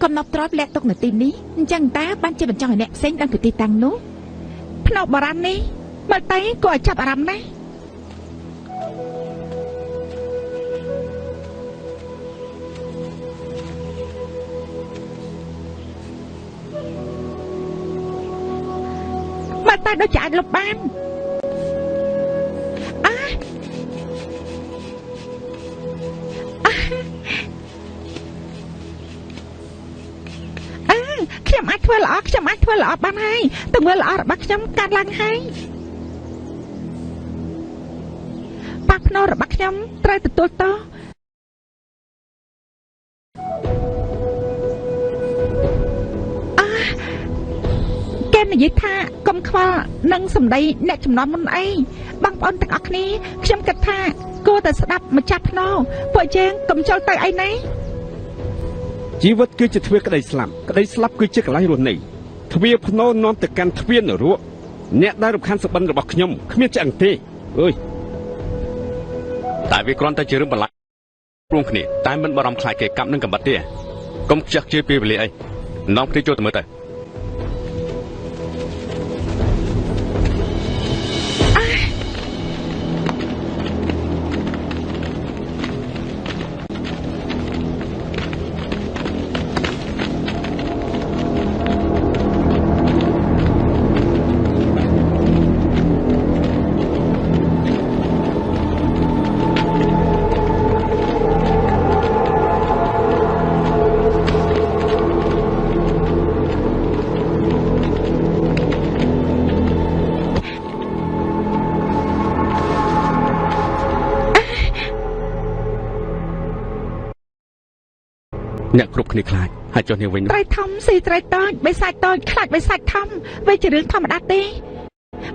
កំណប់ទ្រព្យលាក់ទុកនៅទីនេះអញ្ចឹងតាបានជាបញ្ចង់ឲ្យអ្នកផ្សេងដឹងពីទីតាំងនោះភ្នោបបារាំងនេះមើលទៅក៏ឲ្យចាប់អារម្មណ៍ដែរមើលទៅដូចជាអាចលុបបានខ្ញុំអាចធ្វើល្អបានហើយទង្វើល្អរបស់ខ្ញុំកាត់ឡើងហើយប៉ះភ្នោរបស់ខ្ញុំត្រូវទទួលតគេនិយាយថាកុំខ្វល់នឹងសម្ដីអ្នកចំនួនមុនអីបងប្អូនទាំងអស់គ្នាខ្ញុំគិតថាគួរតែស្ដាប់ម្ចាស់ភ្នោពួកយើងកុំចូលទៅអីណាជីវិតគឺជាទ្វារក្តីស្លាប់គឺជាកន្លែងរស់នៅទ្វារភ្នោនាំទៅកាន់ទ្វារនរកអ្នកដែលរំខានសុបិនរបស់ខ្ញុំគ្មានឆ្អឹងទេអើយតែវាគ្រាន់តែជារឿងបន្លាចព្រមគ្នាតែមិនបារម្ភខ្លាចគេកាប់នឹងកំបិតទេកុំខ្ជះខ្ជាយពេលវេលាអីនាំគ្នាចូលទៅមើលទៅអ្នកគ្រប់គ្នាខ្លាចហើយចុះនាងវិញត្រីធំស៊ីត្រីតូចបិសាចតូចខ្លាចបិសាចធំវាជារឿងធម្មតាទេ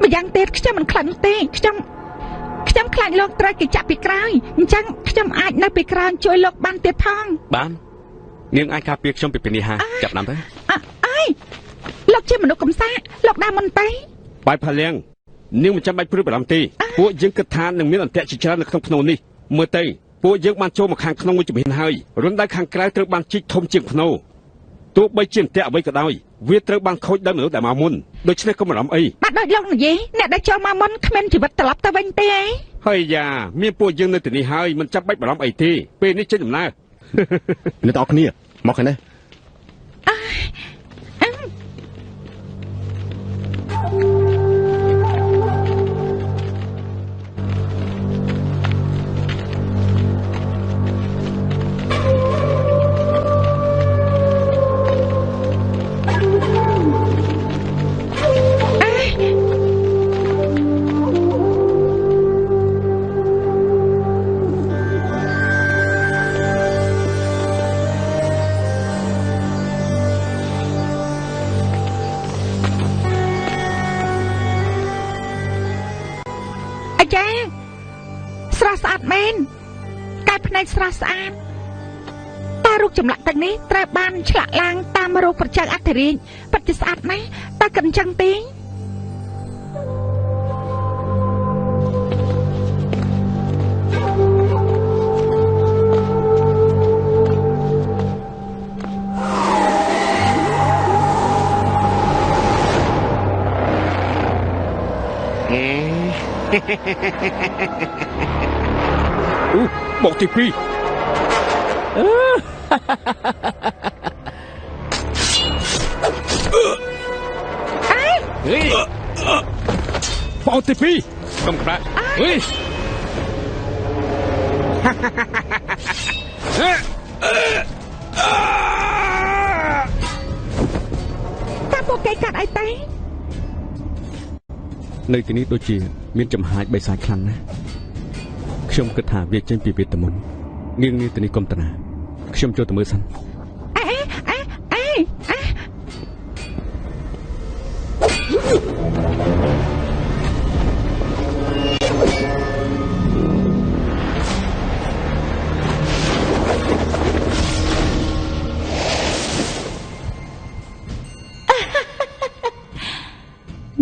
ម្យ៉ាងទៀតខ្ញុំមិនខ្លាចទេខ្ញុំខ្លាចលោកត្រូវគេចាក់ពីក្រោយអញ្ចឹងខ្ញុំអាចនៅពីក្រោយជួយលោកបានទៀតផងបាននាងអាចការពារខ្ញុំពីពានីហាចាប់តាមទៅអើយលោកជាមនុស្សកំសាកលោកដើរមុនទៅបាយផាលៀងនាងមិនចាំបាច់ព្រួយបារម្ភទេពួកយើងគិតថានឹងមានអន្តៈជាច្រើននៅក្នុងភ្នោនេះមើលទៅពួកយើងបានចូលមកខាងក្នុងមួយជំហានហើយរន្ធដៅខាងក្រៅត្រូវបានជីកធំជាងភ្នោទោះបីជាអន្តៈអ្វីក៏ដោយវាត្រូវបានខូចដោយមនុស្សដែលមកមុនដូច្នេះកុំបារម្ភអីបាទដូចលោកនិយាយអ្នកដែលចូលមកមុនគ្មានជីវិតត្រឡប់ទៅវិញទេអីហើយយ៉ាមានពួកយើងនៅទីនេះហើយមិនចាំបាច់បារម្ភអីទេពេលនេះចេញដំណើរអ្នកទាំងអស់គ្នាមកខាងនេះស្រស់ស្អាតមែនកាយភ្នែកស្រស់ស្អាតតែរូបចម្លាក់ទាំងនេះត្រូវបានឆ្លាក់ឡើងតាមរូបប្រជើងអធិរាជពិតជាស្អាតណាស់តែគិតអញ្ចឹងទេបោកទី2បោកទី2កុំខ្លាចតាពួកគេកាត់អីទេនៅទីនេះដូចជាមានចំហាយបិសាចខ្លាំងណាស់ខ្ញុំគិតថាវាចេញពីវេទមន្តនាងនេះទីនេះកុំតាណាខ្ញុំចូលទៅមើលសិន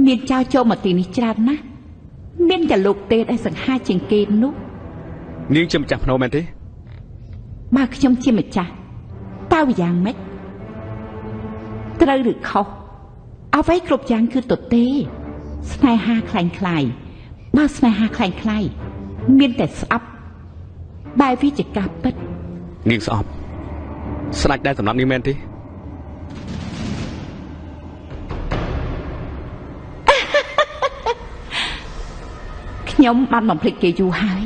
មានចៅចូលមកទីនេះច្រើនណាស់មានតែលោកទេដែលសង្ហាជាងគេនោះនាងជាម្ចាស់ភ្នោមែនទេបើខ្ញុំជាម្ចាស់តើវាយ៉ាងម៉េច ត្រូវឬខុសអ្វីគ្រប់យ៉ាងគឺទទេស្នេហាคล้ายបើស្នេហាคล้ายមានតែស្អប់បែបវាជាការពិតនាងស្អប់ស្ដេចដែរសម្រាប់នាងមែនទេខ្ញុំបានបំភ្លេចគេយូរហើយ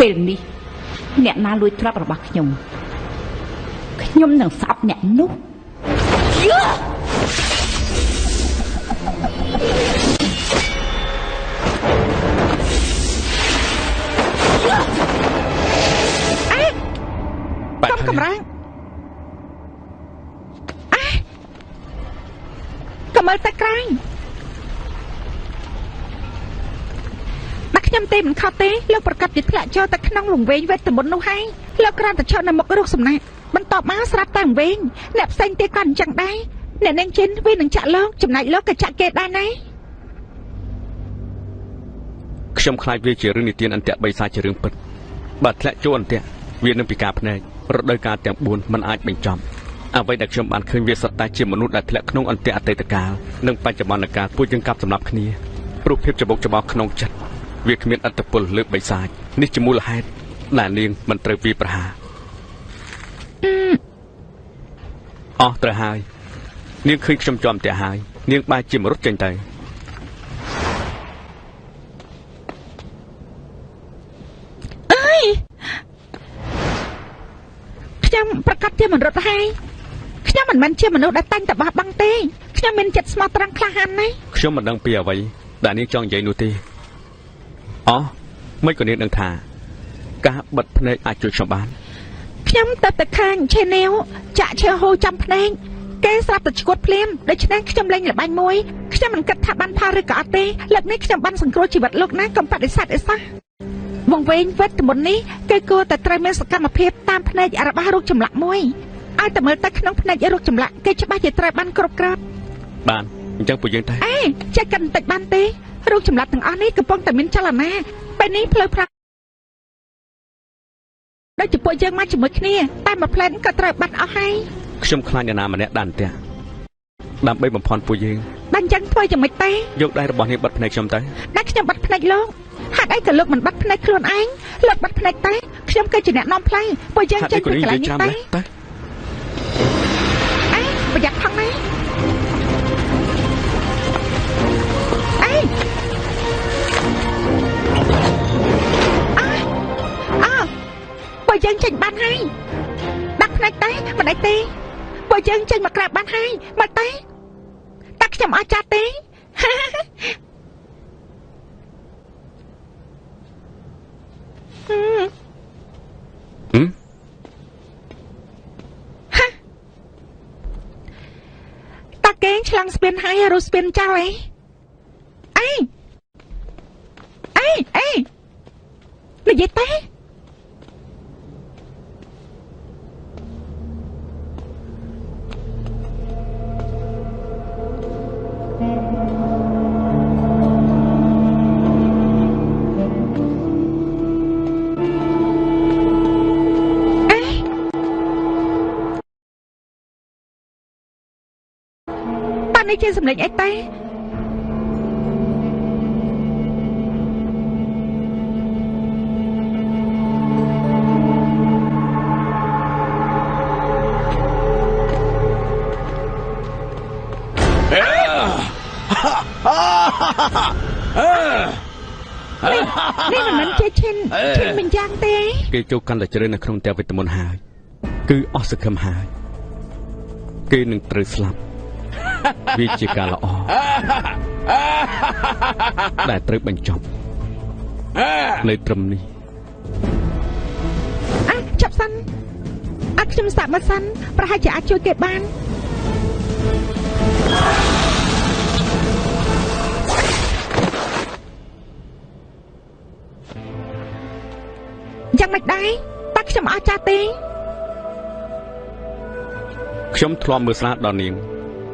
ពេលនេះអ្នកណាលួចទ្រព្យរបស់ខ្ញុំនឹងស្អប់អ្នកនោះកំរាំងកុំមើលតែក្រែងខ្ញុំទេមិនខុសទេលោកប្រកាសជាធ្លាក់ចូលទៅក្នុងលំវែងវេទមន្តនោះហើយលោកគ្រាន់តែឈរនៅមុខរូបសំណាកបន្ទាប់មកស្រាប់តែលំវែងអ្នកផ្សេងទៀតក៏អញ្ចឹងដែរអ្នកនាងចិនវានឹងចាក់លោកចំណែកលោកក៏ចាក់គេដែរណាខ្ញុំខ្លាចវាជារឿងនិទានអន្ទាក់បីសាជារឿងពិតបើធ្លាក់ចូលអន្ទាក់វានឹងពិការភ្នែករដូវកាលទាំង4មិនអាចបញ្ចប់អ្វីដែលខ្ញុំបានឃើញវាសុទ្ធតែជាមនុស្សដែលធ្លាក់ក្នុងអន្ទាក់អតីតកាលនិងបច្ចុប្បន្នកាលពួកយើងកាប់សម្លាប់គ្នាព្រោះភាពច្បុកច្បល់ក្នុងចិត្តវាគ្មានអត្តពលលើបបីសាចនេះជាមូលហេតុដែលនាងមិនត្រូវវាប្រហារអស់ត្រូវហើយនាងឃើញខ្ញុំជាប់ផ្ទះហើយនាងបែរជាមរុតចេញទៅអើយខ្ញុំប្រកាសជាមរុតហើយខ្ញុំមិនមែនជាមនុស្សដែលតែងតែបោះបង់ទេខ្ញុំមានចិត្តស្មោះត្រង់ក្លាហានណាស់ខ្ញុំមិនដឹងពីអ្វីដែលនាងចង់និយាយនោះទេមិនក៏នាងដឹងថាការបិទភ្នែកអាចជួយខ្ញុំបានខ្ញុំទៅខាងឆេនីវចាក់ឈើហូរចំភ្នែកគេស្រាប់តែឈួតភ្លាមដូច្នេះខ្ញុំលេងល្បែងមួយខ្ញុំមិនគិតថាបានផលឬក៏អត់ទេលើកនេះខ្ញុំបានសង្គ្រោះជីវិតលោកណាកុំបដិសេធអីសោះវង្វេងវេទមន្តនេះគេគួរតែត្រូវមានសកម្មភាពតាមភ្នែករបស់រូបចម្លាក់មួយឲ្យតែមើលទៅក្នុងភ្នែករូបចម្លាក់គេច្បាស់ជាត្រូវបានគ្រប់គ្រាន់បានអញ្ចឹងពួកយើងទៅចេះកិនបន្តិចបានទេរូបចម្លាក់ទាំងអស់នេះកំពុងតែមានចលនាពេលនេះផ្លូវប្រាក់ដូចជាពួកយើងមកជាមួយគ្នាតែមួយផ្លែនក៏ត្រូវបាត់អស់ហើយខ្ញុំខ្លាចអ្នកណាម្នាក់ដានផ្ទះដើម្បីបំផន់ពួកយើងបានចឹងធ្វើយ៉ាងម៉េចទេយកដៃរបស់នេះបិទភ្នែកខ្ញុំទៅតែខ្ញុំបិទភ្នែកលោកហេតុអីក៏លោកមិនបិទភ្នែកខ្លួនឯងលោកបិទភ្នែកតែខ្ញុំគឺជាអ្នកនាំផ្លូវពួកយើងចេញពីកន្លែងនេះទៅប្រយ័ត្នផងណាពួកយើងចេញបានហើយដាក់ភ្នែកតែមិនអីទេពួកយើងចេញមកក្រៅបានហើយមកតែខ្ញុំអត់ចាត់ទេតាកេងឆ្លងស្ពានហើយរុះស្ពានចោលអីនិយាយទេនេះជាសម្លេងអីទេនេះមិនមែនជាឈិនមិនយ៉ាងទេគេចូលកាន់តែជ្រៅនៅក្នុងផ្ទះវិតមុនហើយគឺអស់សង្ឃឹមហើយគេនឹងត្រូវស្លាប់វាជាការល្អដែលត្រូវបញ្ចប់នៅត្រឹមនេះចាប់សិនខ្ញុំសាក់មកសិនប្រហែលជាអាចជួយគេបានយ៉ាងមិនដែរតែខ្ញុំអត់ចាស់ទេខ្ញុំធ្លាប់មើលស្រាដល់នាង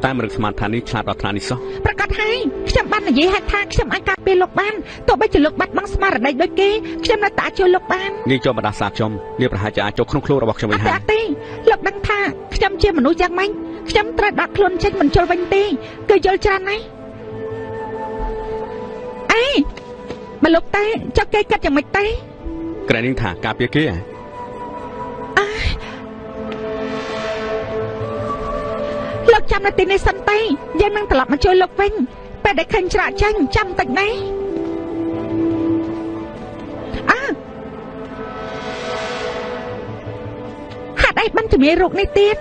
តែមិនរកស្មានថានេះឆ្លាតដល់ថ្នាក់នេះសោះប្រកាស ហើយខ្ញុំបាននិយាយហេតុថាខ្ញុំអាចការពារលោកបានទោះបីជាលោកបាត់បង់ស្មារតីដូចគេខ្ញុំនៅតែអាចជួយលោកបាននាងចូលមកដាស់សាខ្ញុំនាងប្រហែលជាអាចចូលក្នុងខ្លួនរបស់ខ្ញុំវិញហើយអត់ទេលោកដឹងថាខ្ញុំជាមនុស្សយ៉ាងម៉េចខ្ញុំត្រូវដាក់ខ្លួនចេញមិនជល់វិញទេគឺយល់ច្រើនណាស់អេបើលោកតែចុះគេគិតយ៉ាងម៉េចទេក្រែនាងថាការពារគេហ៎លោកចាំនៅទីនេះសិនទេយើងនឹងត្រឡប់មកជួយលោកវិញពេលដែលឃើញច្រាក់ចាញ់ចាំតិចណាហាត់អីបានជំនាញរោគនេះទៀត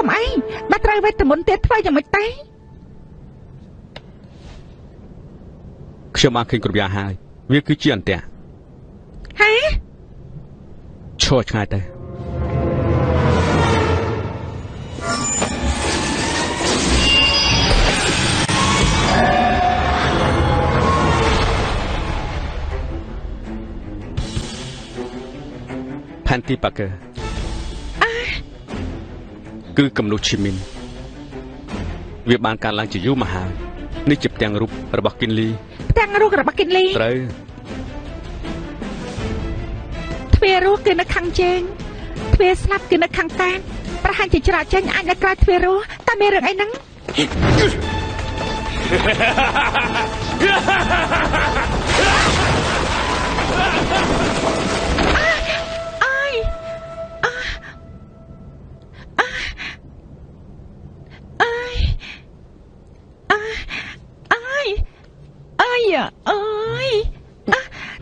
កុំអីបាត់ត្រូវវេទមន្តទៀតធ្វើយ៉ាងម៉េចទេខ្ញុំបានឃើញគ្រប់យ៉ាងហើយវាគឺជាអន្ទាក់ហេឈរឆ្ងាយទៅផែនទីប៉ាកើគឺគំនូសឈីមីនវាបានកើតឡើងជាយូរមកហើយនេះជាផ្ទាំងរូបរបស់គិនលីផ្ទាំងរូបរបស់គិនលីត្រូវទ្វាររស់គឺនៅខាងជើងទ្វារស្លាប់គឺនៅខាងកានប្រហែលជាច្រាក់ចេញអាចនៅក្រៅទ្វាររស់តែមានរឿងអីហ្នឹង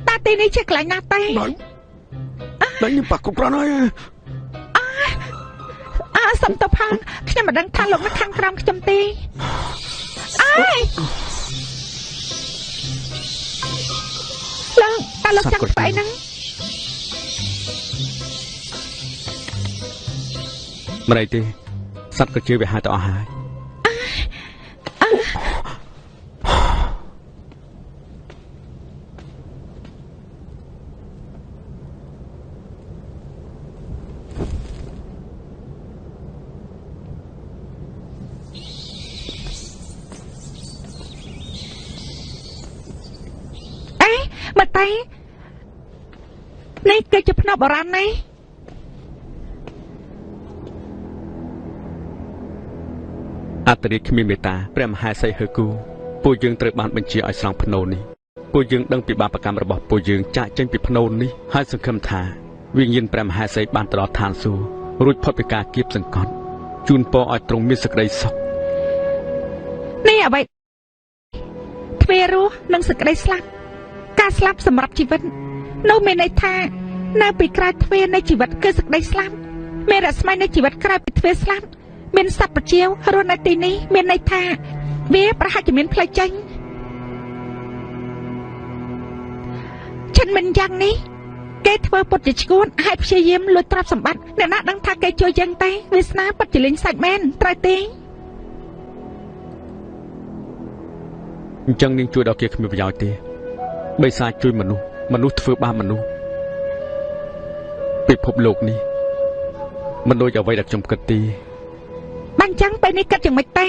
តាទីនេះជាកន្លែងណាទេដល់នេះប៉ាគ្រប់គ្រាន់ហើយសំទោសផងខ្ញុំមិនដឹងថាលោកនៅខាងក្រោមខ្ញុំទេលោកតើលោកចង់ស្អីហ្នឹងមិនអីទេសត្វក៏ជាវាហៅទៅអស់ហើយមកតែនេះគឺជាភ្នាប់បុរាណណាអត្តរិយគ្មានមេត្តាព្រះមហាសីហឺគូពួកយើងត្រូវបានបញ្ជាឲ្យស្រង់ភ្នូននេះពួកយើងដឹងពីបាបកម្មរបស់ពួកយើងចាក់ចេញពីភ្នូននេះហើយសង្ឃឹមថាវិញ្ញាណព្រះមហាសីបានទៅដល់ឋានសួគ៌រួចផុតពីការគៀបសង្កត់ជូនពរឲ្យទ្រង់មានសេចក្តីសុខនេះអ្វីទ្វេរស់និងសេចក្តីស្លាប់ការស្លាប់សម្រាប់ជីវិតនោះមានន័យថានៅពីក្រៅទ្វារនៃជីវិតគឺសេចក្តីស្លាប់មានរស្មីនៃជីវិតក្រៅពីទ្វារស្លាប់មានសត្វប្រជាវរស់នៅទីនេះមានន័យថាវាប្រហែលជាមានផ្លូវចេញចិនមិនយ៉ាងនេះគេធ្វើពុតជាឈួតហើយព្យាយាមលួចទ្រព្យសម្បត្តិអ្នកណាដឹងថាគេជួយយ៉ាងទេវាសនាពិតជាលេងសាច់មែនត្រូវទេអញ្ចឹងនាងជួយដល់គេគ្មានប្រយោជន៍ទេបិសាចជួយមនុស្សធ្វើបាបមនុស្សពិភពលោកនេះមិនដូចអ្វីដែលខ្ញុំគិតទេបានចឹងពេលនេះគិតយ៉ាងម៉េចទេ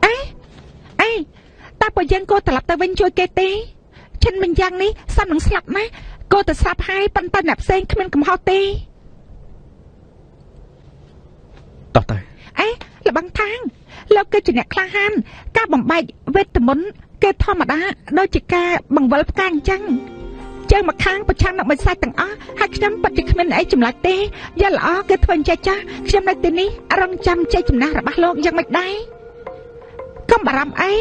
អេតើបើយើងក៏ត្រឡប់ទៅវិញជួយគេទេឈិនមិនយ៉ាងនេះសំនឹងស្លាប់ណាក៏ទៅស្លាប់ហើយប៉ុន្តែអ្នកផ្សេងគ្មានកំហុសទេតោះទៅលបងខាងលោកគឺជាអ្នកក្លាហានការបំបែកវេទមន្តគេធម្មតាដូចជាការបង្វិលផ្កាអញ្ចឹងជើងមកខាងប្រឆាំងនឹងបិសាចទាំងអស់ហើយខ្ញុំពិតជាគ្មានអីចម្លាច់ទេយ៉ាល្អគេធ្វើអញ្ចឹងចាស់ខ្ញុំនៅទីនេះរងចាំជ័យជំនះរបស់លោកយ៉ាងម៉េចដែរកុំបារម្ភអី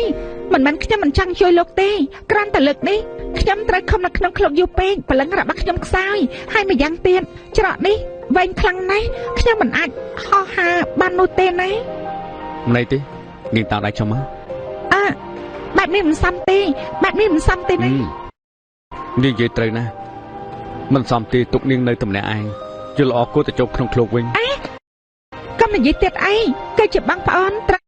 មិនមែនខ្ញុំមិនចង់ជួយលោកទេគ្រាន់តែលើកនេះខ្ញុំត្រូវខំនៅក្នុងឃ្លោកយូរពេកព្រលឹងរបស់ខ្ញុំខ្សោយហើយម្យ៉ាងទៀតច្រកនេះវែងខ្លាំងណាស់ខ្ញុំមិនអាចហោះហើរបាននោះទេណាមិនអីទេនាងតាមដៃខ្ញុំមកបែបនេះមិនសមទេបែបនេះមិនសមទេណានាងនិយាយត្រូវណាស់មិនសមទេទុកនាងនៅតែម្នាក់ឯងយល់ល្អគួរតែចូលក្នុងឃ្លោកវិញកុំនិយាយទៀតអីគឺជាបងប្អូនត្រូវ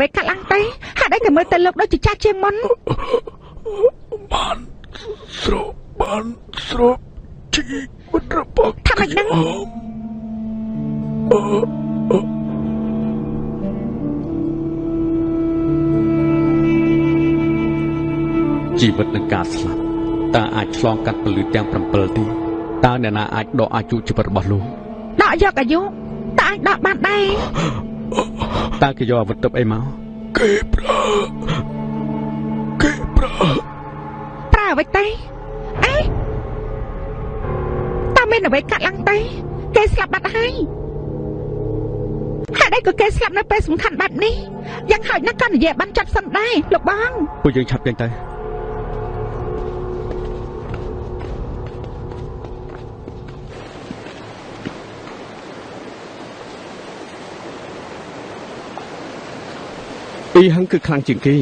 អ្វីកាត់ឡើងទេហេតុអីក៏មើលទៅលោកដូចជាចាស់ជាងមុនបានស្រូបជីវិតរបស់ថាម៉េចហ្នឹងជីវិតនឹងការស្លាប់តើអាចឆ្លងកាត់ពលឺទាំង7ទេតើអ្នកណាអាចដកអាយុជីវិតរបស់លោកដកយកអាយុតើអាចដកបានដែរតើគេយកអាវុធទប់អីមកគេប្រើអ្វីទេអេតើមានអ្វីកាត់ឡើងទេគេស្លាប់បាត់ហើយហេតុអីក៏គេស្លាប់នៅពេលសំខាន់បែបនេះយ៉ាងហោចណាស់ក៏និយាយបានចប់សិនដែរលោកបងពួកយើងឆាប់ចេញទៅពីហឹងគឺខ្លាំងជាងគេ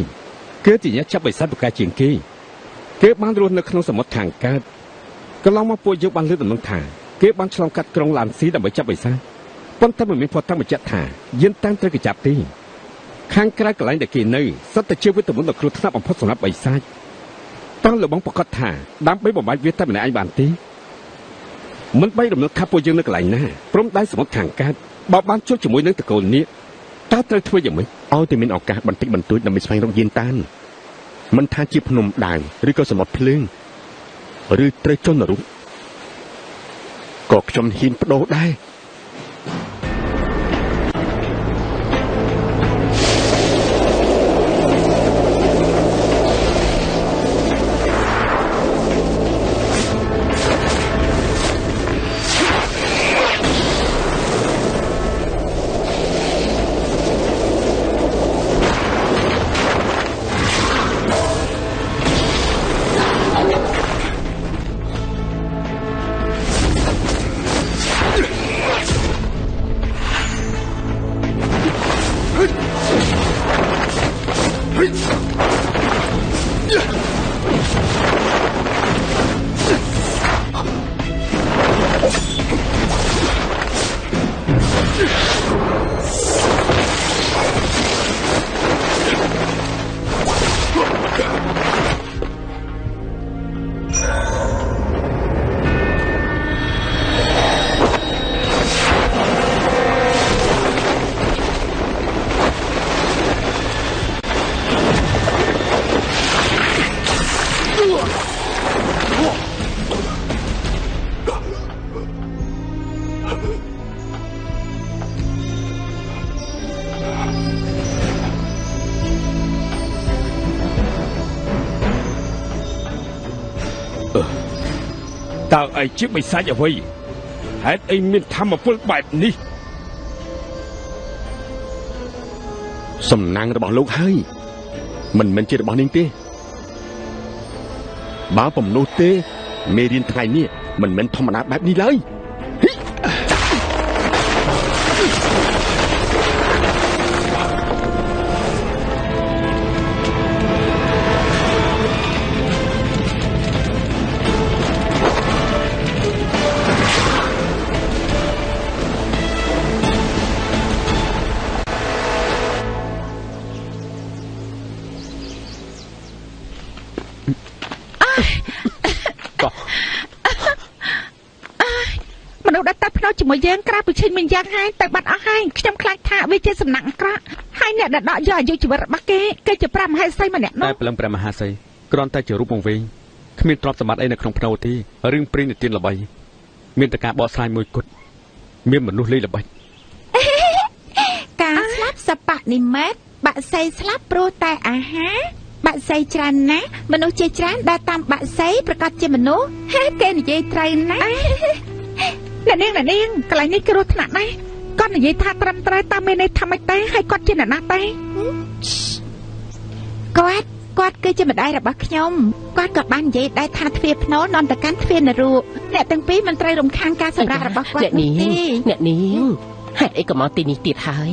គឺជាអ្នកចាប់បិសាចបកាជាងគេបានរស់នៅក្នុងសមុទ្រខាងកើតកន្លងមកពួកយើងបានលើកដំណឹងថាគេបានឆ្លងកាត់ក្រុងឡានស៊ីដើម្បីចាប់បិសាចប៉ុន្តែមិនមានភស្តុតាងបញ្ជាក់ថាយានតាំងត្រូវគេចាប់ទេខាងក្រៅកន្លែងដែលគេនៅសិតតែជាវិទមន្តដ៏គ្រោះថ្នាក់បំផុតសម្រាប់បិសាចតើលោកបងប្រកាសថាដើម្បីបំបាច់វាតែម្នាក់ឯងបានទេមិនបីរំលឹកថាពួកយើងនៅកន្លែងណាព្រមដៃសមុទ្រខាងកើតបើបានជួបជាមួយនឹងតកូលនេះតើត្រូវធ្វើយ៉ាងម៉េចឲ្យតែមានឱកាសបន្តិចបន្តួចដើម្បីស្វែងរកយានតានមិនថាជាភ្នំដាវឬក៏សមុទ្រភ្លើងឬត្រូវចុះនរកក៏ខ្ញុំហ៊ានបដូរដែរតើឯជាបិសាចអ្វីហេតុអីមានធម្មពលបែបនេះសំណាងរបស់លោកហើយមិនមែនជារបស់នាងទេបើពំនោះទេមេរៀនថ្ងៃនេះមិនមែនធម្មតាបែបនេះឡើយជាមួយយើងក្រៅពីឈិញមិនយ៉ាងហើយទៅបាត់អស់ហើយខ្ញុំខ្លាចថាវាជាសំណាក់អាក្រក់ហើយអ្នកដែលដកយកអាយុជីវិតរបស់គេគឺជាព្រះមហេសីម្នាក់នោះតែព្រលឹងព្រះមហាសីគ្រាន់តែជារូបវង្វេងគ្មានទ្រព្យសម្បត្តិអីនៅក្នុងភ្នូទេរឿងព្រេងនិទានល្បីមានតែការបកស្រាយមួយគត់មានមនុស្សលេងល្បិចការស្លាប់សបនិមិត្តបាក់សីស្លាប់ព្រោះតែអាហារបាក់សីច្រើនណាស់មនុស្សជាច្រើនដើរតាមបាក់សីប្រកាសជាមនុស្សគេនិយាយត្រូវណាស់អ្នកនាងកន្លែងនេះគ្រោះថ្នាក់ណាស់គាត់និយាយថាត្រឹមត្រូវតាមមានន័យថាម៉េចទេហើយគាត់ជាអ្នកណាទេគាត់គឺជាម្ដាយរបស់ខ្ញុំគាត់ក៏បាននិយាយដែរថាទ្វារភ្នោនាំទៅកាន់ទ្វារនរកអ្នកទាំងពីរមិនត្រូវរំខានការសម្រាប់របស់គាត់អ្នកនាងហេតុអីក៏មកទីនេះទៀតហើយ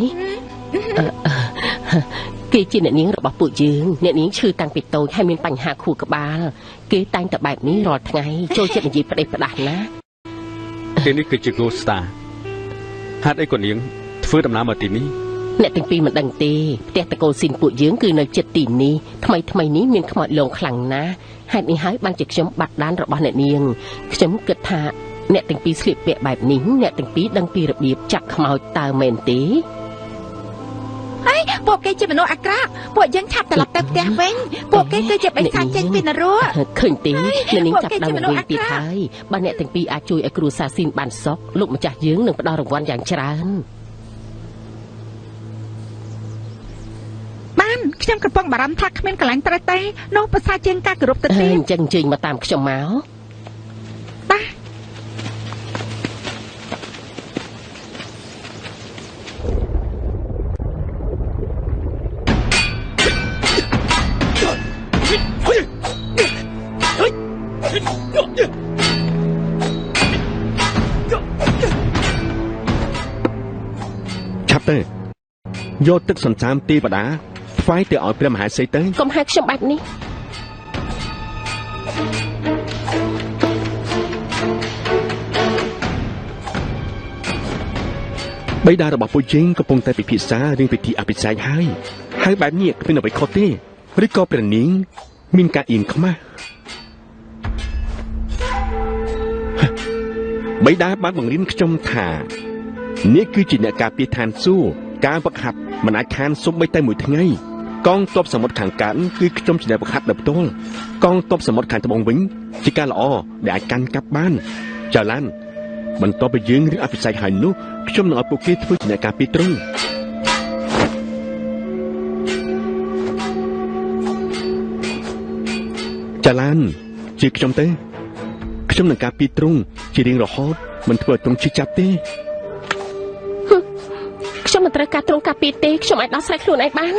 គេជាអ្នកនាងរបស់ពួកយើងអ្នកនាងឈឺតាំងពីតូចហើយមានបញ្ហាខួរក្បាលគេតែងតែបែបនេះរាល់ថ្ងៃចូលចិត្តនិយាយផ្ដេសផ្ដាស់ណាទីនេះគឺជា Ghost Star ហេតុអីក៏នាងធ្វើដំណើរមកទីនេះ អ្នកទាំងពីរមិនដឹងទេផ្ទះតកូលស៊ីនពួកយើងគឺនៅចិត្តទីនេះថ្មីនេះមានខ្មោចលងខ្លាំងណាស់ហេតុនេះហើយបានជាខ្ញុំបាត់ដានរបស់អ្នកនាងខ្ញុំគិតថាអ្នកទាំងពីរស្លៀកពាក់បែបនេះអ្នកទាំងពីរដឹងពីរបៀបចាក់ខ្មោចតើមែនទេហើយពួកគេជាមនុស្សអាក្រក់ពួកយើងឆាប់ត្រឡប់ទៅផ្ទះវិញពួកគេគឺជាបិសាចចេញពីនរកឃើញទេអ្នកនាងចាប់ដើមវិញទៀតហើយបើអ្នកទាំងពីរអាចជួយឲ្យគ្រួសារស៊ីនបានសុខលោកម្ចាស់យើងនឹងផ្ដល់រង្វាន់យ៉ាងច្រើនបានខ្ញុំកំពុងបារម្ភថាគ្មានកន្លែងត្រូវទេនោះប្រសើរជាងការគោរពទៅទៀតអញ្ចឹងជិញមកតាមខ្ញុំមកតាឆាប់ទៅយកទឹកសន្សាមទីបដាថ្វាយទៅឲ្យព្រះមហាសីទៅកុំហៅខ្ញុំបែបនេះបិតារបស់ពួកយើងកំពុងតែពិភាក្សារឿងពិធីអភិសេកហើយបែបនេះគ្មានអ្វីខុសទេឬក៏ព្រះនាងមានការអៀនខ្មាស់បិតាបានបង្រៀនខ្ញុំថានេះគឺជាអ្នកការពារឋានសួគ៌ការវឹកហាត់មិនអាចខានសុំបីតែមួយថ្ងៃកងទ័ពសមុទ្រខាងកើតគឺខ្ញុំជាអ្នកវឹកហាត់ដោយផ្ទាល់កងទ័ពសមុទ្រខាងត្បូងវិញជាការល្អដែលអាចកាន់កាប់បានចៅឡានបន្ទាប់ពីយើងរឿងអភិសេកហើយនោះខ្ញុំនឹងឲ្យពួកគេធ្វើជាអ្នកការពារទ្រង់ចៅឡានជាខ្ញុំទៅខ្ញុំនឹងការពារទ្រង់ជារៀងរហូតមិនធ្វើឲ្យទ្រង់ឈឺចាប់ទេខ្ញុំមិនត្រូវការទ្រង់ការពារទេខ្ញុំអាចដោះស្រាយខ្លួនឯងបាន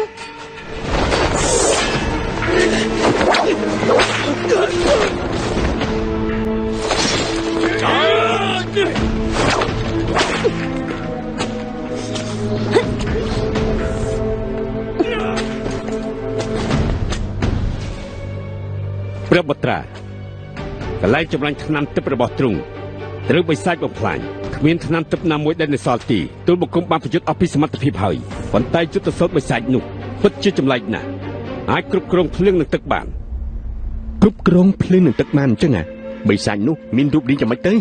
ព្រះបុត្រាកន្លែងចម្រាញ់ថ្នាំទឹករបស់ទ្រង់ត្រូវបិសាចបំផ្លាញគ្មានថ្នាំទឹកណាមួយដែលនៅសល់ទីទូលបង្គំបានប្រយុទ្ធអស់ពីសមត្ថភាពហើយប៉ុន្តែយុទ្ធសាស្ត្របិសាចនោះពិតជាចម្លែកណាស់អាចគ្រប់គ្រងភ្លើងនិងទឹកបានគ្រប់គ្រងភ្លើងនិងទឹកបានអញ្ចឹងបិសាចនោះមានរូបរាងយ៉ាងម៉េចទៅ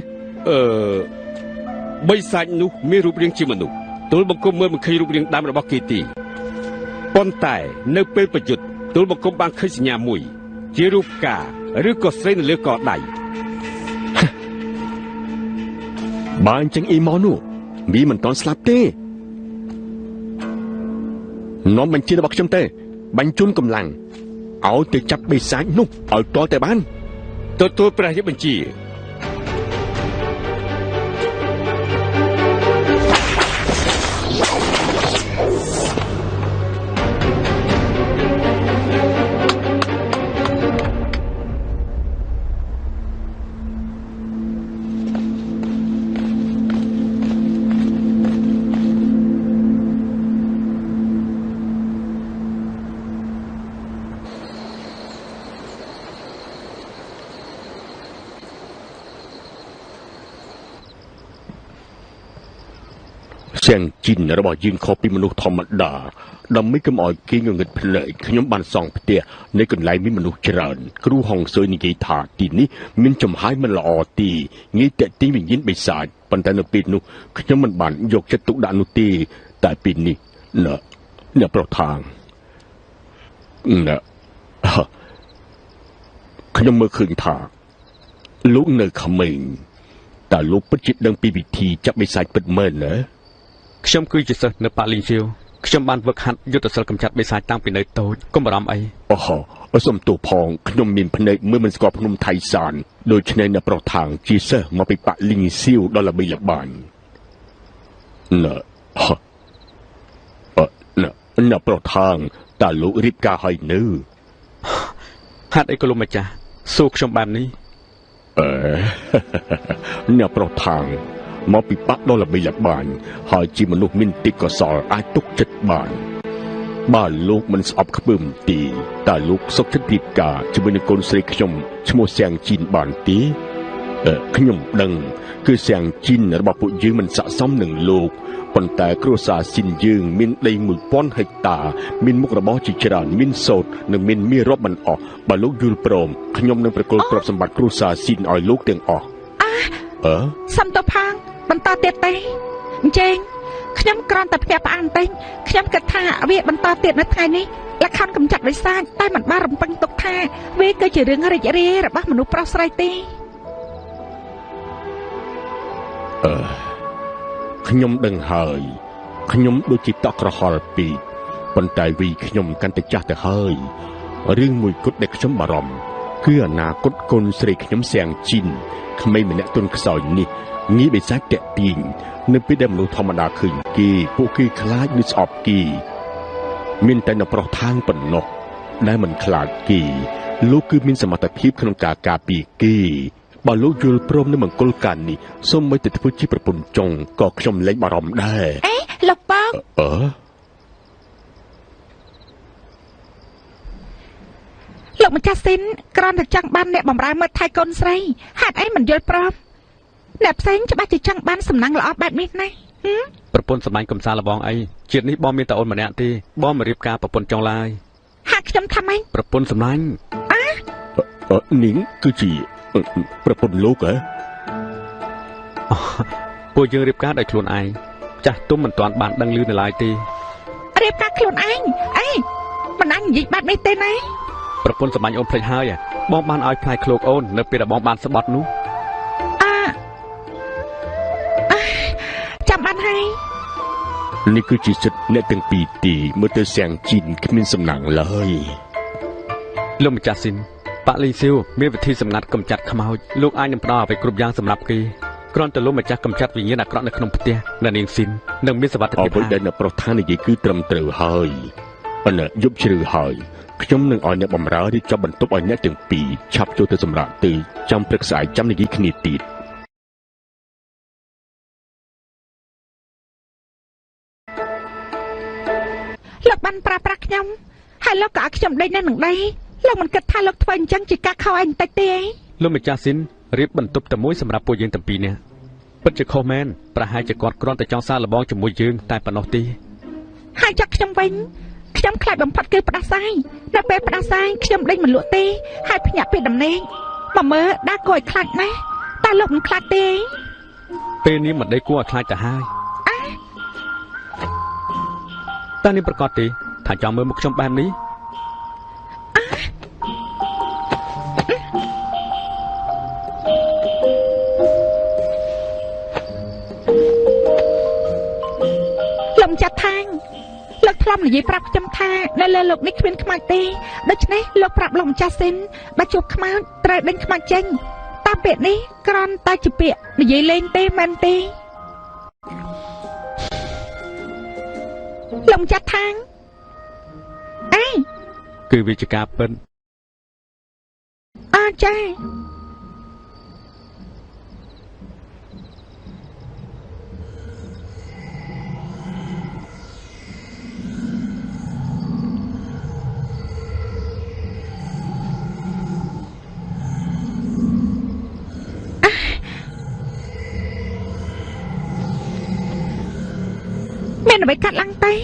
បិសាចនោះមានរូបរាងជាមនុស្សទូលបង្គំមើលមិនឃើញរូបរាងដើមរបស់គេទេប៉ុន្តែនៅពេលប្រយុទ្ធទូលបង្គំបានឃើញសញ្ញាមួយជារូបផ្កាឬក៏ស្រីនៅលើកដៃបើអញ្ចឹងអ៊ីម៉ូនោះវាមិនទាន់ស្លាប់ទេនាំបញ្ជារបស់ខ្ញុំទៅបញ្ជូនកម្លាំងឲ្យទៅចាប់បិសាចនោះឲ្យទាល់តែបានទទួលព្រះរាជបញ្ជាសៀងជីនរបស់យើងខុសពីមនុស្សធម្មតាដើម្បីកុំឲ្យគេងងឹតភ្នែកខ្ញុំបានសង់ផ្ទះនៅកន្លែងមានមនុស្សច្រើនគ្រូហុងស៊ុយនិយាយថាទីនេះមានចំហាយមិនល្អទីងាយតាក់ទាញវិញ្ញាណបិសាចប៉ុន្តែនៅពេលនោះខ្ញុំមិនបានយកចិត្តទុកដាក់នោះទេតែពេលនេះអ្នកប្រុសថាងខ្ញុំមើលឃើញថាលោកនៅក្មេងតែលោកពិតជាដឹងពីវិធីចាប់បិសាចពិតមែនណាខ្ញុំគឺជាសិស្សនៅប៉ាលីងជាវខ្ញុំបានវឹកហាត់យុទ្ធសាស្ត្រកម្ចាត់បិសាចតាំងពីនៅតូចកុំបារម្ភអីអូសុំទោសផងខ្ញុំមានភ្នែកមើលមិនស្គាល់ភ្នំថៃសានដូច្នេះអ្នកប្រុសថាងជាសិស្សមកពីប៉ាលីងសៀវដល់ល្បីល្បាញអ្នកប្រុសថាងតើលោករៀបការហើយនៅហាត់អីក៏លោកម្ចាស់សួរខ្ញុំបែបនេះអ្នកប្រុសថាងមកពីប៉ាក់ដល់ល្បីល្បាញហើយជាមនុស្សមានទេពកោសល្យអាចទុកចិត្តបានបើលោកមិនស្អប់ខ្ពើមទេតើលោកសុខចិត្តរៀបការជាមួយនឹងកូនស្រីខ្ញុំឈ្មោះសៀងជីនបានទេខ្ញុំដឹងគឺសៀងជីនរបស់ពួកយើងមិនស័ក្តិសមនឹងលោក ប៉ុន្តែគ្រួសារស៊ីនយើងមានដី 1000 ហិកតាមានមុខរបរជាច្រើនមានសូត្រនិងមានមាសរាប់មិនអស់បើលោកយល់ព្រមខ្ញុំនឹងប្រគល់ទ្រព្យសម្បត្តិគ្រួសារស៊ីនឲ្យលោកទាំងអស់សំតផាងបន្តទៀតទេអញ្ចឹងខ្ញុំគ្រាន់តែភ្ញាក់ផ្អើលបន្តិចខ្ញុំគិតថាវាបន្តទៀតនៅថ្ងៃនេះលក្ខខណ្ឌកម្ចាត់វិសាចតែមិនបានរំពឹងទុកថាវាគឺជារឿងរីករាយរបស់មនុស្សប្រុសស្រីទេខ្ញុំដឹងហើយខ្ញុំដូចជាតក់ក្រហល់ពេកប៉ុន្តែវីខ្ញុំកាន់តែចាស់ទៅហើយរឿងមួយគត់ដែលខ្ញុំបារម្ភគឺអនាគតកូនស្រីខ្ញុំសៀងជីនក្មេងម្នាក់ទុនខ្សោយនេះងាយបិសាចតាក់ទាញនៅពេលដែលមនុស្សធម្មតាឃើញគេពួកគេខ្លាចឬស្អប់គេមានតែនៅប្រុសថាងប៉ុណ្ណោះដែលមិនខ្លាចគេលោកគឺមានសមត្ថភាពក្នុងការការពារគេបើលោកយល់ព្រមនឹងមង្គលការនេះសូម្បីតែធ្វើជាប្រពន្ធចុងក៏ខ្ញុំលែងបារម្ភដែរលោកប៉ោងលោកម្ចាស់ស៊ីនគ្រាន់តែចង់បានអ្នកបម្រើមើលថែកូនស្រីហេតុអីមិនយល់ព្រមអ្នកផ្សេងច្បាស់ជាចង់បានសំណាងល្អបែបនេះណាប្រពន្ធសម្លាញ់កំសាលបងអីជាតិនេះបងមានតែអូនម្នាក់ទេបងមករៀបការប្រពន្ធចុងឡើយហាក់ខ្ញុំថាម៉េចប្រពន្ធសម្លាញ់នាងគឺជាប្រពន្ធលោកពួកយើងរៀបការដោយខ្លួនឯងចាស់ទុំមិនទាន់បានដឹងឮនៅឡើយទេរៀបការខ្លួនឯងអីមិនអាចនិយាយបែបនេះទេណាប្រពន្ធសម្លាញ់អូនភ្លេចហើយបងបានឲ្យផ្លែឃ្លោកអូននៅពេលដែលបងបានស្បត់នោះចាំបានហើយនេះគឺជាសិទ្ធិអ្នកទាំងពីរទីមើលទៅសៀងជីនគ្មានសំណាងឡើយលោកម្ចាស់ស៊ីនប៉ាលីស៊ីវមានវិធីសម្ងាត់កម្ចាត់ខ្មោចលោកអាចនឹងផ្ដល់អ្វីគ្រប់យ៉ាងសម្រាប់គេគ្រាន់តែលោកម្ចាស់កម្ចាត់វិញ្ញាណអាក្រក់នៅក្នុងផ្ទះនៅនាងស៊ីននឹងមានសុវត្ថិភាពអ្វីដែលអ្នកប្រុសថានិយាយគឺត្រឹមត្រូវហើយប៉ុន្តែយប់ជ្រៅហើយខ្ញុំនឹងឲ្យអ្នកបម្រើរៀបចំបន្ទប់ឲ្យអ្នកទាំងពីរឆាប់ចូលទៅសម្រាប់ទៅចាំព្រឹកស្អែកចាំនិយាយគ្នាទៀតលោកបានប្រាប់ខ្ញុំហើយលោកក៏ឲ្យខ្ញុំដេញនៅនឹងដីលោកមិនគិតថាលោកធ្វើអញ្ចឹងជាការខុសឯងបន្តិចទេលោកម្ចាស់ស៊ីនរៀបបន្ទប់តែមួយសម្រាប់ពួកយើងទាំងពីរនាក់ពិតជាខុសមែនប្រហែលជាគាត់គ្រាន់តែចង់សាកល្បងជាមួយយើងតែប៉ុណ្ណោះទេហើយចាក់ខ្ញុំវិញខ្ញុំខ្លាចបំផុតគឺផ្ដាសាយនៅពេលផ្ដាសាយខ្ញុំដេញមិនលក់ទេហើយភ្ញាក់ពីដំណេកមកមើលដើរគួរឲ្យខ្លាចណាស់តែលោកមិនខ្លាចទេពេលនេះមិនដេកគួរឲ្យខ្លាចទៅហើយតែនេះប្រកាសទេថាចង់មើលមុខខ្ញុំបែបនេះលោកចាត់ថាងលោកធ្លាប់និយាយប្រាប់ខ្ញុំថានៅលើលោកនេះគ្មានខ្មោចទេដូច្នេះលោកប្រាប់លោកម្ចាស់ស៊ីនបើជួបខ្មោចត្រូវដេញខ្មោចចេញតាមពាក្យនេះគ្រាន់តែជាពាក្យនិយាយលេងទេមែនទេលោកម្ចាស់ថាងគឺវាជាការពិតចាមានអ្វីកាត់ឡើងទេ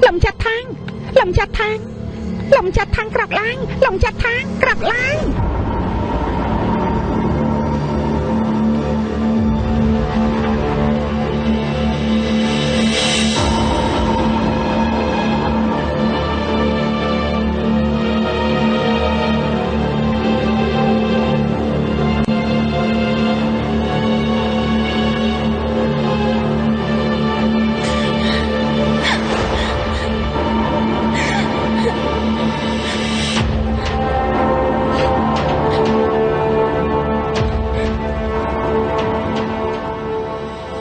លំចាត់ថាងលំចាត់ថាងលំចាត់ថាងក្រោកឡើងលំចាត់ថាងក្រោកឡើង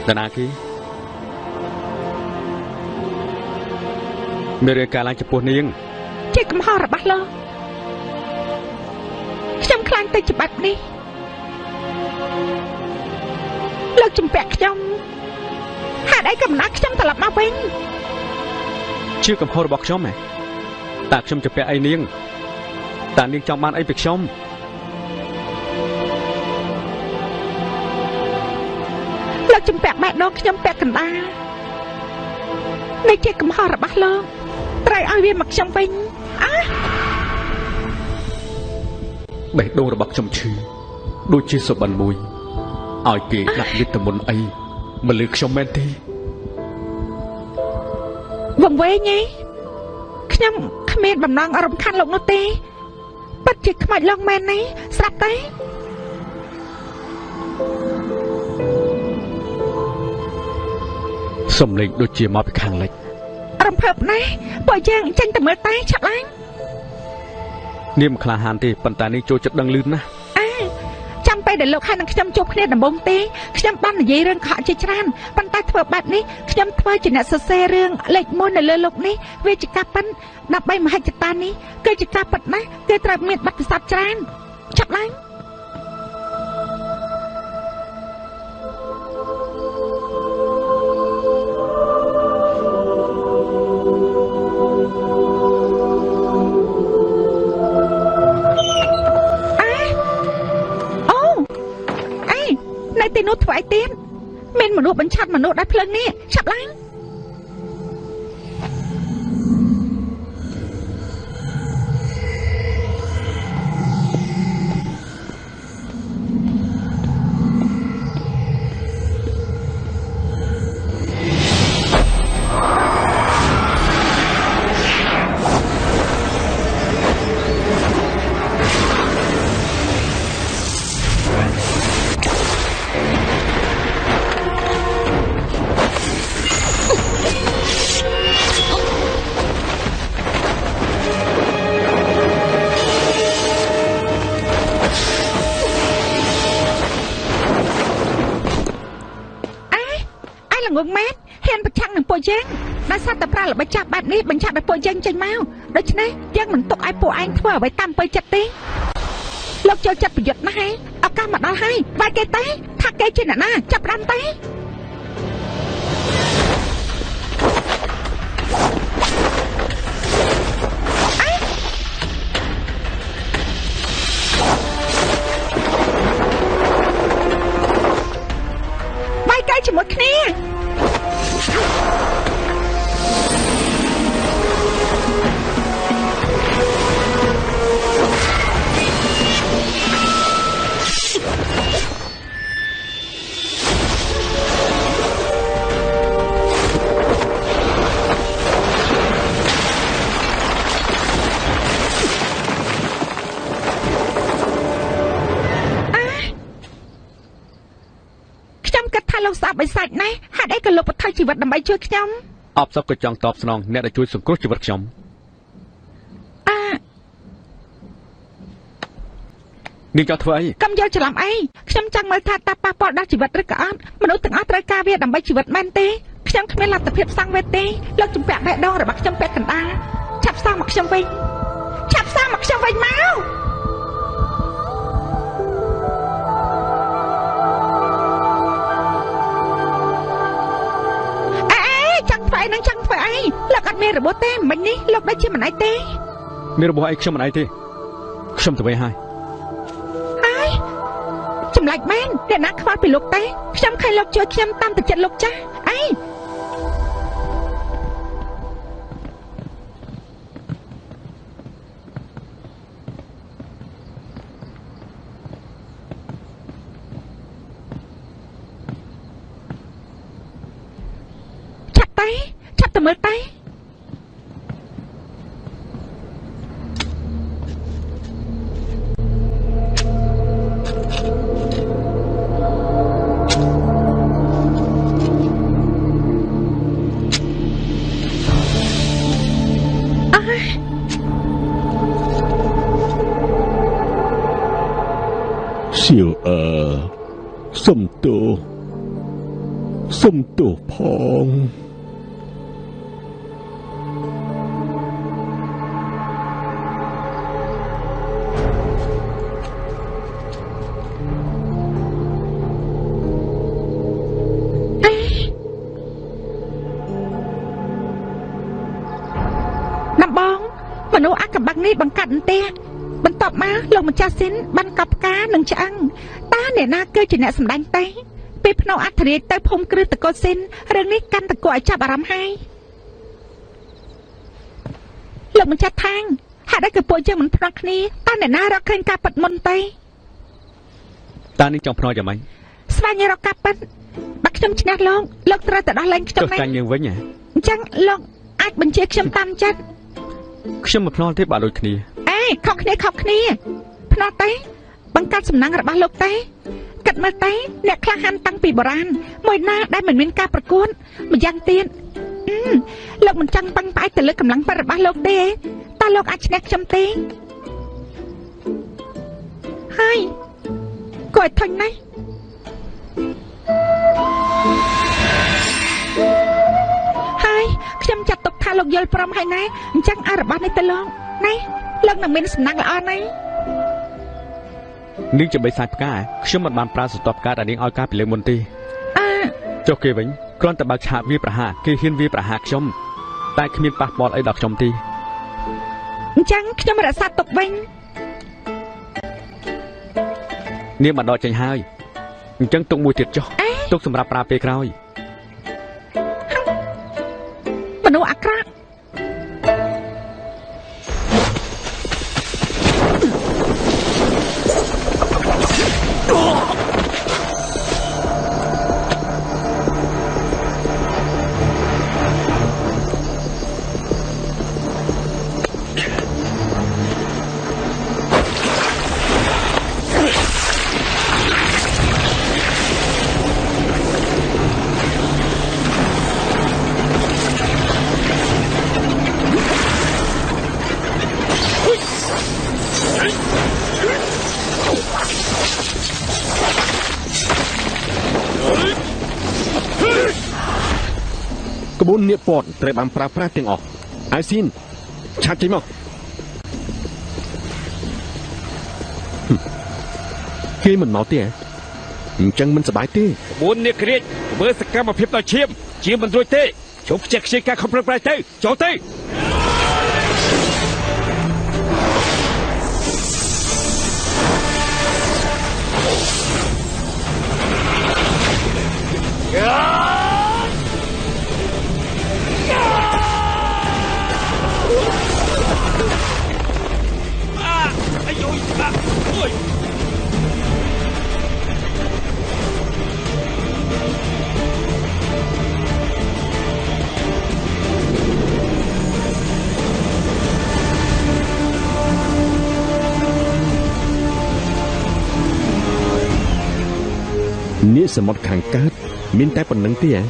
តាណាគីមានរឿងការឡើងចំពោះនាងជាកំហុសរបស់លោកខ្ញុំខ្លាចទៅច្បាប់នេះលោកជំពាក់ខ្ញុំហេតុអីក៏មិនឲ្យខ្ញុំត្រឡប់មកវិញជាកំហុសរបស់ខ្ញុំហ៎តើខ្ញុំជំពាក់អីនាងតើនាងចង់បានអីពីខ្ញុំ លោកជំពាក់បែកដងខ្ញុំពាក់កណ្ដាលនេះជាកំហុសរបស់លោកត្រូវឲ្យវាមកខ្ញុំវិញបេះដូងរបស់ខ្ញុំឈឺដូចជាសុបិនមួយឲ្យគេដាក់វិតាមីនអីមកលើខ្ញុំមែនទេវង្វេងឯងខ្ញុំគ្មានបំណងរំខានលោកនោះទេពិតជាខ្មាច់ឡងមែនទេស្រាប់ទេសំឡេងដូចជាមកពីខាងលិចរំភើបណាស់បើយើងចេញទៅមើលតែឆាប់ឡើងនាងមិនក្លាហានទេប៉ុន្តែនេះចូលចិត្តដឹងលឿនណាស់ចាំពេលដែលលោកហើយនឹងខ្ញុំជួបគ្នាដំបូងទេខ្ញុំបាននិយាយរឿងខកជាច្រើនប៉ុន្តែធ្វើបែបនេះខ្ញុំធ្វើជាអ្នកសរសេររឿងលេខ1នៅលើលោកនេះវាជាការប៉ិនដើម្បីមហិច្ឆតានេះគឺជាការប៉ិនណាស់គឺត្រូវមានបទពិសោធន៍ច្រើនចាប់ឡើងនៅទីនោះធ្វើអីទៀតមានមនុស្សបញ្ឆាត់មនុស្សដែលភ្លើងនេះឆាប់ឡើងងងម៉ែហ៊ានប្រឆាំងនឹងពួកយើងដោយសារតែប្រាល្បិចចាប់បែបនេះបញ្ឆាត់ឲ្យពួកយើងចេញមកដូច្នេះយើងមិនទុកឲ្យពួកឯងធ្វើអ្វីតាមពើចិត្តទេលោកចូលចិត្តប្រយុទ្ធណាស់ឱកាសមកដល់ហើយបែរគេទេថាគេជាអ្នកណាចាប់ដាំទេបែរគេជាមួយគ្នាលោកស្អាតបិសាចណាស់ហេតុអីក៏លោកបថុយជីវិតដើម្បីជួយខ្ញុំអបសពក៏ចង់តបស្នងអ្នកដែលជួយសង្គ្រោះជីវិតខ្ញុំនាងចង់ធ្វើអីកុំយល់ច្រឡំអីខ្ញុំចង់មើលថាតើប៉ះពាល់ដល់ជីវិតឬក៏អត់មនុស្សទាំងអស់ត្រូវការវាដើម្បីជីវិតមែនទេខ្ញុំគ្មានលទ្ធភាពសង្វេគទេលោកជំពាក់បេះដូងរបស់ខ្ញុំពាក់កណ្ដាលឆាប់សារមកខ្ញុំវិញឆាប់សារមកខ្ញុំវិញមកនឹងចង់ធ្វើអីលោកអត់មានរបួសទេមិញនេះលោកដូចជាមិនអីទេមានរបួសអីខ្ញុំមិនអីទេខ្ញុំទៅវិញហើយចម្លែកមែនអ្នកណាខ្វល់ពីលោកទេខ្ញុំឃើញលោកជួយខ្ញុំតាមទឹកចិត្តលោកចាស់អីឆាប់ទៅមើលតែសៀវសុំទោសផងមនុស្សអាកំបាំងនេះបង្កាត់អន្ទះបន្ទាប់មកលោកម្ចាស់ស៊ីនបានកប់ផ្កានិងឆ្អឹងតើអ្នកណាគឺជាអ្នកសម្ដែងទេ ពេលភ្នោអធិរាជទៅភូមិគ្រឹះតកូលស៊ីនរឿងនេះកាន់តែគួរឲ្យចាប់អារម្មណ៍ហើយលោកម្ចាស់ថាងហេតុអីក៏ពួកយើងមិនភ្នាក់គ្នាតើអ្នកណារកឃើញការប៉ັດមុនទៅតានេះចង់ភ្នាក់យ៉ាងម៉េចស្វែងរកការប៉ັດបើខ្ញុំឈ្នះលោកត្រូវតែដោះលែងខ្ញុំណាចុះចាញ់យើងវិញហ៎អញ្ចឹងលោកអាចបញ្ជាខ្ញុំតាមចិត្តខ្ញុំមិនភ្នាក់ទេបើដូចគ្នាអេខុសគ្នាភ្នាក់ទេបង្កើតសំណាងរបស់លោកទេគិតមើលទេអ្នកខ្លះហាន់តាំងពីបុរាណមួយណាដែលមិនមានការប្រកួតម្យ៉ាងទៀតលោកមិនចង់ពឹងផ្អែកទៅលើកម្លាំងប៉ិតរបស់លោកទេតើលោកអាចឈ្នះខ្ញុំទេហើយគួរឲ្យធុញណាស់ហើយខ្ញុំចាត់ទុកថាលោកយល់ព្រមហើយណាអញ្ចឹងអារបស់នេះទៅលោកណាលោកនឹងមានសំណាងល្អណាស់នាងជាបិសាចផ្កាខ្ញុំមិនបានប្រើសតបការដែលនាងឲ្យការពីលើមុនទេចុះគេវិញគ្រាន់តែបើកឆាកវាប្រហារគេហ៊ានវាប្រហារខ្ញុំតែគ្មានប៉ះពាល់អីដល់ខ្ញុំទេអញ្ចឹងខ្ញុំរក្សាទុកវិញនាងបានដកចេញហើយអញ្ចឹងទុកមួយទៀតចុះទុកសម្រាប់ប្រើពេលក្រោយមនុស្សអាក្រក់ក្បួននាគពតត្រូវបានប្រើប្រាស់ទាំងអស់អាយស៊ីនឆាប់ចេញមកគេមិនមកទេអញ្ចឹងមិនសប្បាយទេក្បួននាគរាជធ្វើសកម្មភាពដល់ឈាមជាមិនរួចទេជប់ខ្ជិះខ្ជាយការខំប្រឹងប្រែងទៅចូលទៅនេះសមុទ្រខាងកើតមានតែប៉ុណ្្នឹងទេហ៎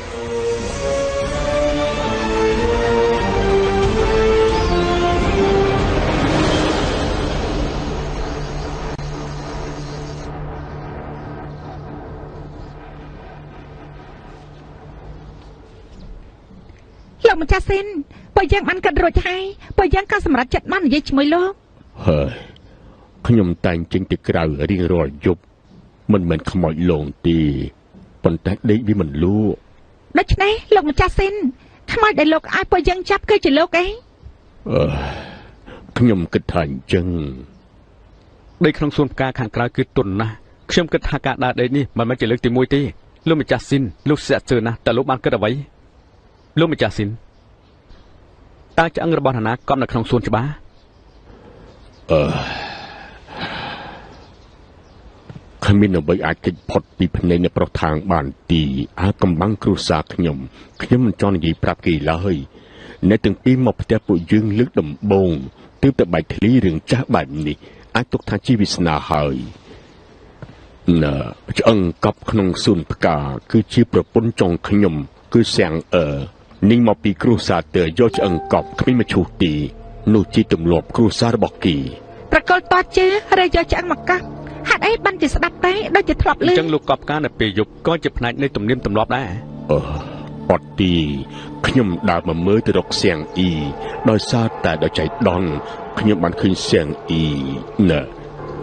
លោកម្ចាស់ស៊ីនពួកយើងបានកាត់រួចហើយពួកយើងក៏សម្រេចចិត្តបាននិយាយជាមួយលោកហើយខ្ញុំតែងចេញទៅក្រៅរៀងរាល់យប់មិនមែនខ្មោចលងទេប៉ុន្តែដេកវាមិនលក់ដូច្នេះលោកម្ចាស់ស៊ីនខ្មោចដែលលោកឲ្យពួកយើងចាប់គឺជាលោកអីខ្ញុំគិតថាអញ្ចឹងដីក្នុងសួនផ្កាខាងក្រៅគឺទុនណាស់ខ្ញុំគិតថាការដើរដីនេះមិនមែនជាលើកទី1ទេលោកម្ចាស់ស៊ីនលោកស្អាតជឿណាស់តើលោកបានគិតអ្វីលោកម្ចាស់ស៊ីនតើឆ្អឹងរបស់នរណាកប់នៅក្នុងសួនច្បារគ្មានអ្វីអាចគេចផុតពីភ្នែកអ្នកប្រុសທາງបានទីអាកំបាំងគ្រួសារខ្ញុំមិនចង់និយាយប្រាប់គេឡើយអ្នកទាំងពីរមកផ្ទះពួកយើងលើកដំបូងទើបតែបែកធ្លាយរឿងចាស់បែបនេះអាចទុកថាជាវាសនាហើយឆ្អឹងកប់ក្នុងសួនផ្កាគឺជាប្រពន្ធចុងខ្ញុំគឺសៀងនេះមកពីគ្រួសារទើយកឆ្អឹងកប់គ្មានមឈូសទីនោះជាទម្លាប់គ្រួសាររបស់គេប្រកលតតជើឬយកឆ្អឹងមកកាប់ហេតុអីបានជាស្ដាប់តែដូចជាធ្លាប់លឺអញ្ចឹងលោកកប់ការនៅពេលយប់ក៏ជាផ្នែកនៃទំនៀមទម្លាប់ដែរអត់ទីខ្ញុំដើរមកមើលទៅរកសៀងអ៊ីដោយសារតែដល់ចៃដន្យខ្ញុំបានឃើញសៀងអ៊ីណា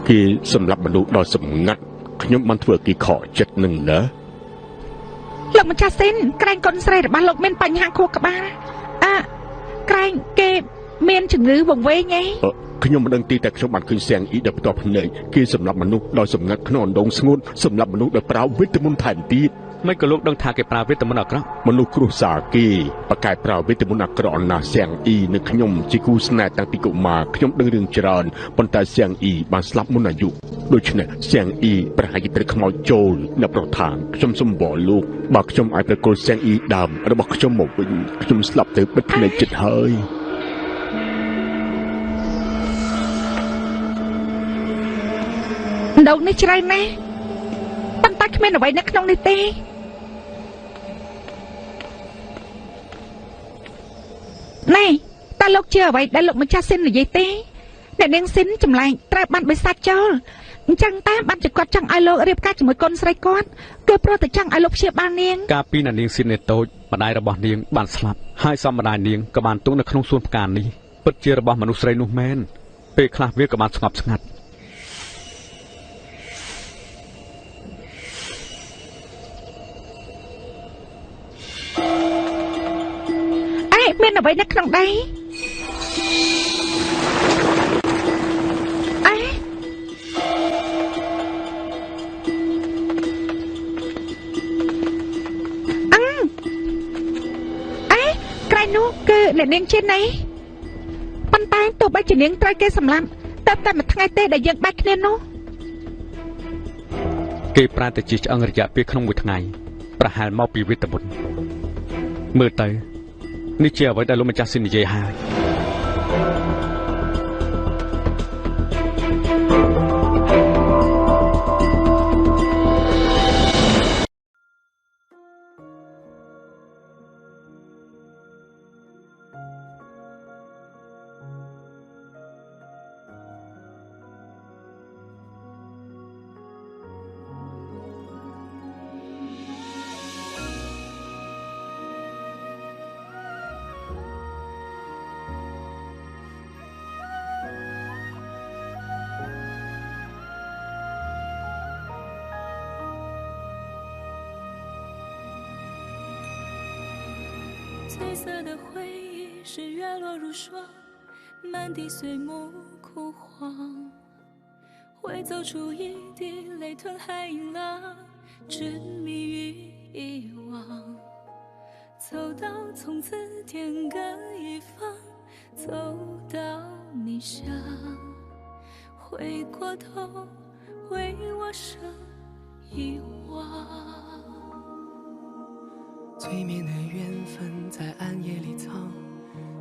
គេសម្រាប់មនុស្សដល់សម្ងាត់ខ្ញុំបានធ្វើគេខកចិត្តនឹងណាលោកម្ចាស់ស៊ីនក្រែងកូនស្រីរបស់លោកមានបញ្ហាខួរក្បាលក្រែងគេ មានជំងឺវង្វេងឯង ខ្ញុំមិនដឹងទីតែខ្ញុំបានឃើញសៀងអ៊ីដែលផ្ទាល់ភ្នែកគេសម្រាប់មនុស្សដោយសម្ងាត់ក្នុងអណ្ដូងស្ងួតសម្រាប់មនុស្សដោយប្រើវីតាមីនថែមទៀត មិនក៏លោកដឹងថាគេប្រើវីតាមីនអាក្រក់ មនុស្សគ្រួសារគេប្រកែកប្រើវីតាមីនអាក្រក់ណាស់សៀងអ៊ីនៅខ្ញុំជាគូស្នេហ៍តាំងពីកុមារខ្ញុំដឹងរឿងច្រើនប៉ុន្តែសៀងអ៊ីបានស្លាប់មុនអាយុដូច្នេះសៀងអ៊ីប្រហែលជាត្រូវខ្មោចចូលនៅប្រធានខ្ញុំសូមបរលោកបើខ្ញុំអាចប្រគល់សៀងអ៊ីដើមរបស់ខ្ញុំមកវិញខ្ញុំស្លាប់ទៅបិទភ្នែកចិត្តហើយ ដងនេះច្រើនណាស់ប៉ុន្តែគ្មានអ្វីនៅក្នុងនេះទេណែតើលោកជឿអ្វីដែលលោកម្ចាស់ស៊ីននិយាយទេអ្នកនាងស៊ីនចម្លែងត្រូវបានបិសាចចោលអញ្ចឹងតាមបានជាគាត់ចង់ឲ្យលោករៀបការជាមួយកូនស្រីគាត់គឺព្រោះតែចង់ឲ្យលោកព្យាបាលនាង កាលពីនាងស៊ីននៅតូចម្ដាយរបស់នាងបានស្លាប់ហើយសំម្ដាយនាងក៏បានទុកនៅក្នុងសួនផ្កានេះពិតជារបស់មនុស្សស្រីនោះមែនពេលខ្លះវាក៏បានស្ងប់ស្ងាត់ មានអ្វីនៅក្នុងដីអេក្រែងនោះគឺអ្នកនាងជាណៃប៉ុន្តែទោះបីជានាងត្រូវគេសម្លាប់តែមួយថ្ងៃទេដែលយើងបាច់គ្នានោះ គេប្រាតែជាឆ្អឹងរយៈពេលក្នុងមួយថ្ងៃប្រហែលមកពីវីតាមីនមើលទៅ នេះជាអ្វីដែលលោកម្ចាស់ស៊ីននិយាយហើយ 翠色的回忆是月落如霜，满地碎木枯黄，会走出一滴泪吞海银浪，执迷于遗忘。走到从此天各一方，走到你乡，回过头为我生遗忘。 催眠的缘分在暗夜里藏，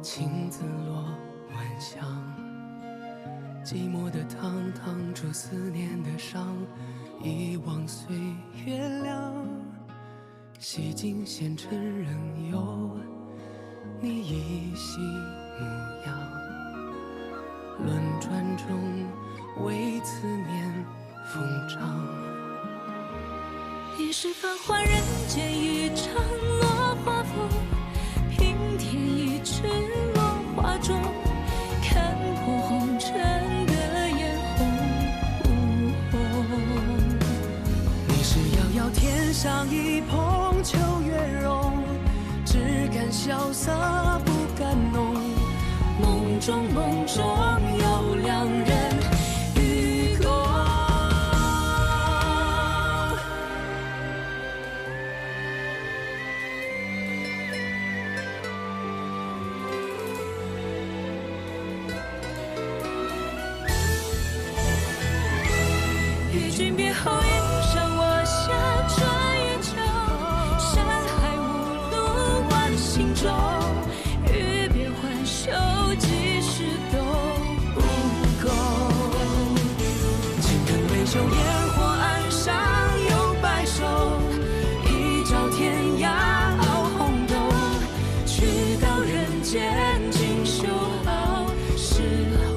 情字落晚香。寂寞的汤烫出思念的伤，遗忘岁月凉。洗尽纤尘仍有你依稀模样。轮转中为思念疯长。 一世繁华人间一场落花风，平添一池落花中，看破红尘的眼红。你是遥遥天上一捧秋月容，只敢萧瑟不敢浓。梦中有两人与共。 与君别后，迎上我下穿越秋，山海无路万行舟。欲别还休，几时都不够。情根未休，烟火岸上有白首，一朝天涯熬红豆，去到人间尽修好时候。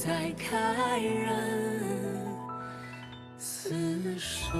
再开人厮守。